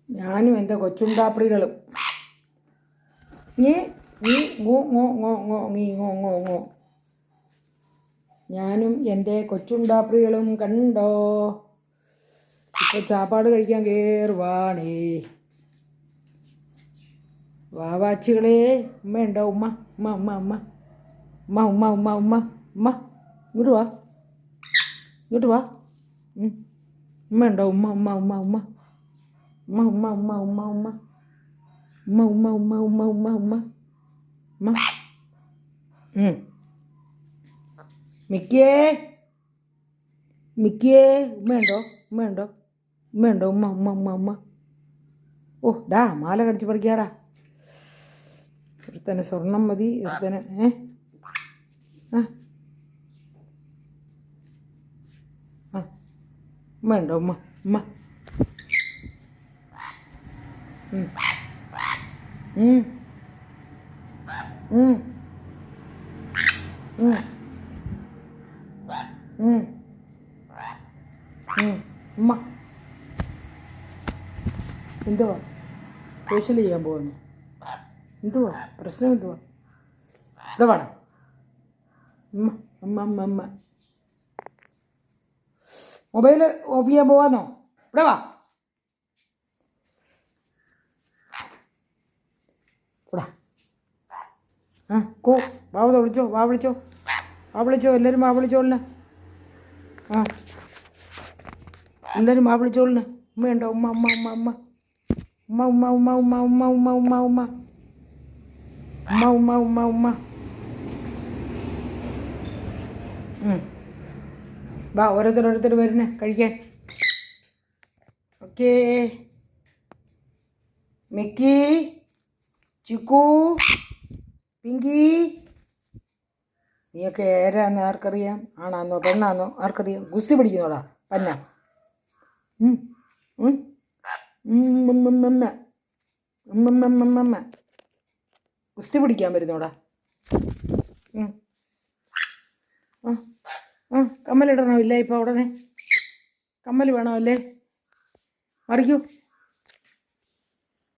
ഞാനും എൻ്റെ കൊച്ചുണ്ടാപ്രികളും നീ നീ ngോ ngോ ngോ ngോ നീ ngോ ngോ ngോ ഞാനും എൻ്റെ കൊച്ചുണ്ടാപ്രികളും കണ്ടോ ഇപ്പോൾ ചാപ്പാട് കഴിക്കാൻ കയറുവാണേ. വാവാച്ചികളെ ഉമ്മയുണ്ടോ? ഉമ്മ ഉമ്മ ഉമ്മ ഉമ്മ ഉമ്മ ഉമ്മ ഉമ്മ ഉമ്മ ഉമ്മ ഇങ്ങോട്ട് വാ, ഇങ്ങോട്ട് വാ. ഉമ്മയുണ്ടോ? ഉമ്മ ഉമ്മ ഉമ്മ ഉമ്മ ഉമ്മ ഉമ്മ ഉമ്മ ഉമ്മ ഉമ്മ ഉമ്മ ഉമ്മ ഉമ്മ ഉമ്മ ഉമ്മ ഉമ്മ ഉമ്മ. മിക്കിയേ മിക്കിയേ ഉമ്മയുണ്ടോ? ഉമ്മയുണ്ടോ? ഉമ്മയുണ്ടോ? ഉമ്മ ഉമ്മ ഉമ്മ ഉമ്മ. ഓ ഡാ മാല കടിച്ച് പറിക്കാടാ. ഒരുത്തനെ സ്വർണം മതി, ഒരുത്തനെ ഉമ്മയുണ്ടോ? ഉമ്മ ഉമ്മ ഉമ്മ. എന്തുവാ ഫേഷ്യൽ ചെയ്യാൻ പോകുന്നു? എന്തുവാ പ്രശ്നം? എന്തുവാ? ഇവിടെ വേണം ഉമ്മ ഉമ്മ ഉമ്മ ഉമ്മ. മൊബൈൽ ഓഫ് ചെയ്യാൻ പോവാന്നോ? ഇവിടെ വാ. ഇവിടെ കോ വാവ വിളിച്ചോ, വാ വിളിച്ചോ, വാ വിളിച്ചോ. എല്ലാവരും വാ വിളിച്ചോളിന്. എല്ലാവരും വാ വിളിച്ചോളിന്. ഉമ്മയുണ്ടോ? ഉമ്മ ഉമ്മ ഉമ്മ ഉമ്മ ഉമ്മ ഉമ്മ ഉമ്മ ഉമ്മ ഉമ്മ ഉമ്മ ഉമ്മ ഉമ്മ ഉമ്മ ഉമ്മ ഉമ്മ ഉമ്മ. വാ ഓരോരുത്തർ വരുന്നേ കഴിക്കാൻ. ഓക്കേ. മിക്കി, ചിക്കു, പിങ്കി. നീയൊക്കെ ഏരാന്ന് ആർക്കറിയാം? ആണാന്നോ പെണ്ണാന്നോ ആർക്കറിയാം? ഗുസ്തി പിടിക്കുന്നോടാ പന്ന. ഗുസ്തി പിടിക്കാൻ വരുന്നോടാ. കമ്മലിടണോ? ഇല്ല ഇപ്പോൾ ഉടനെ കമ്മൽ വേണോ? അല്ലേ മറിക്കൂ.